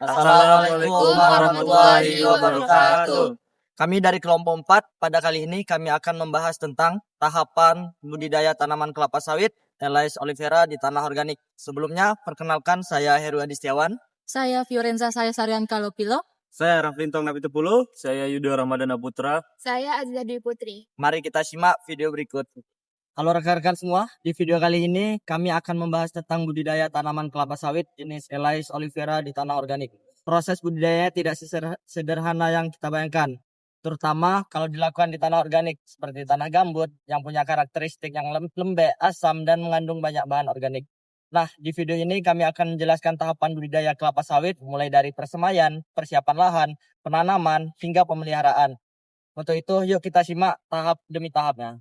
Assalamualaikum warahmatullahi wabarakatuh. Kami dari kelompok 4, pada kali ini kami akan membahas tentang tahapan budidaya tanaman kelapa sawit Elaeis oleifera di tanah organik. Sebelumnya, perkenalkan saya Heru Adistiawan. Saya Fiorenza Sayasarian Kalopilo. Saya Raflintong Napitupulu. Saya Yudo Ramadana Putra. Saya Aziza Dwi Putri. Mari kita simak video berikut. Halo rekan-rekan semua, di video kali ini kami akan membahas tentang budidaya tanaman kelapa sawit jenis Elaeis oleifera di tanah organik. Proses budidaya tidak sederhana yang kita bayangkan, terutama kalau dilakukan di tanah organik seperti tanah gambut yang punya karakteristik yang lembek, asam, dan mengandung banyak bahan organik. Nah, di video ini kami akan menjelaskan tahapan budidaya kelapa sawit mulai dari persemaian, persiapan lahan, penanaman, hingga pemeliharaan. Untuk itu, yuk kita simak tahap demi tahapnya.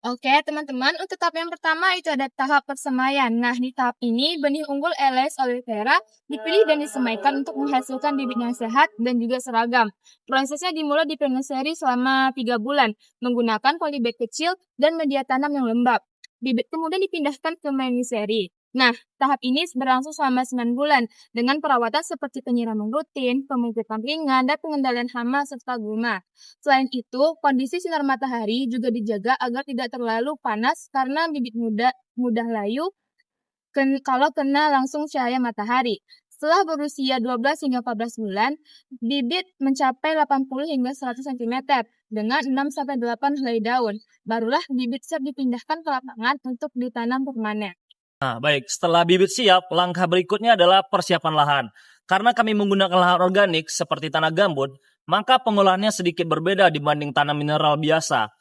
Oke, teman-teman, untuk tahap yang pertama itu ada tahap persemaian. Nah, di tahap ini, benih unggul Elaeis oleifera dipilih dan disemaikan untuk menghasilkan bibit yang sehat dan juga seragam. Prosesnya dimulai di pengeseri selama 3 bulan, menggunakan polybag kecil dan media tanam yang lembab. Bibit kemudian dipindahkan ke meniseri. Nah, tahap ini berlangsung selama 9 bulan dengan perawatan seperti penyiraman rutin, pemupukan ringan, dan pengendalian hama serta gulma. Selain itu, kondisi sinar matahari juga dijaga agar tidak terlalu panas karena bibit mudah layu kalau kena langsung cahaya matahari. Setelah berusia 12 hingga 14 bulan, bibit mencapai 80 hingga 100 cm dengan 6-8 helai daun. Barulah bibit siap dipindahkan ke lapangan untuk ditanam permanen. Nah, baik. Setelah bibit siap, langkah berikutnya adalah persiapan lahan. Karena kami menggunakan lahan organik seperti tanah gambut, maka pengolahannya sedikit berbeda dibanding tanah mineral biasa.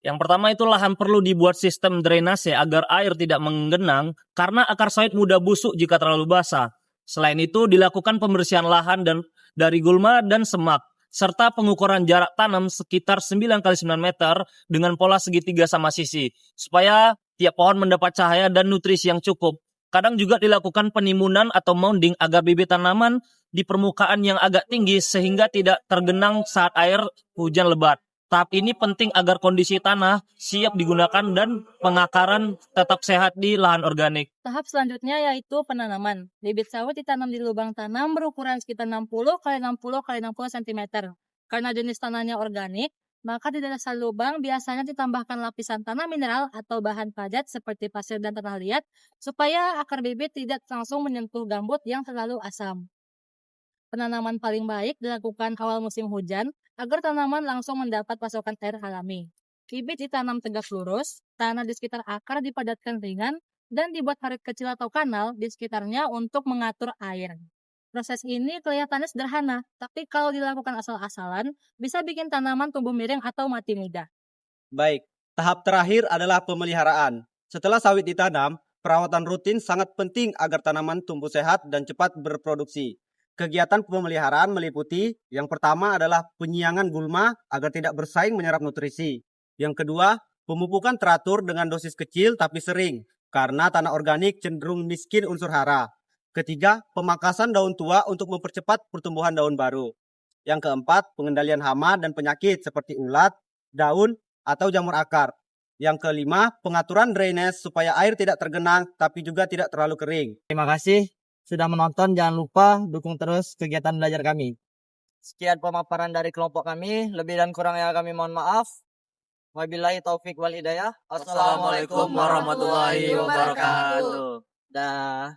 Yang pertama itu lahan perlu dibuat sistem drainase agar air tidak menggenang karena akar sawit mudah busuk jika terlalu basah. Selain itu, dilakukan pembersihan lahan dan dari gulma dan semak, serta pengukuran jarak tanam sekitar 9 x 9 meter dengan pola segitiga sama sisi, supaya tiap pohon mendapat cahaya dan nutrisi yang cukup. Kadang juga dilakukan penimbunan atau mounding agar bibit tanaman di permukaan yang agak tinggi sehingga tidak tergenang saat air hujan lebat. Tahap ini penting agar kondisi tanah siap digunakan dan pengakaran tetap sehat di lahan organik. Tahap selanjutnya yaitu penanaman. Bibit sawit ditanam di lubang tanam berukuran sekitar 60 x 60 x 60 cm. Karena jenis tanahnya organik, maka di dasar lubang biasanya ditambahkan lapisan tanah mineral atau bahan padat seperti pasir dan tanah liat supaya akar bibit tidak langsung menyentuh gambut yang terlalu asam. Penanaman paling baik dilakukan awal musim hujan agar tanaman langsung mendapat pasokan air alami. Bibit ditanam tegak lurus, tanah di sekitar akar dipadatkan ringan, dan dibuat parit kecil atau kanal di sekitarnya untuk mengatur air. Proses ini kelihatannya sederhana, tapi kalau dilakukan asal-asalan, bisa bikin tanaman tumbuh miring atau mati mudah. Baik, tahap terakhir adalah pemeliharaan. Setelah sawit ditanam, perawatan rutin sangat penting agar tanaman tumbuh sehat dan cepat berproduksi. Kegiatan pemeliharaan meliputi yang pertama adalah penyiangan gulma agar tidak bersaing menyerap nutrisi. Yang kedua, pemupukan teratur dengan dosis kecil tapi sering, karena tanah organik cenderung miskin unsur hara. Ketiga, pemangkasan daun tua untuk mempercepat pertumbuhan daun baru. Yang keempat, pengendalian hama dan penyakit seperti ulat, daun, atau jamur akar. Yang kelima, pengaturan drainase supaya air tidak tergenang tapi juga tidak terlalu kering. Terima kasih sudah menonton. Jangan lupa dukung terus kegiatan belajar kami. Sekian pemaparan dari kelompok kami. Lebih dan kurangnya kami mohon maaf. Wabillahi taufik wal hidayah. Assalamualaikum warahmatullahi wabarakatuh. Dah.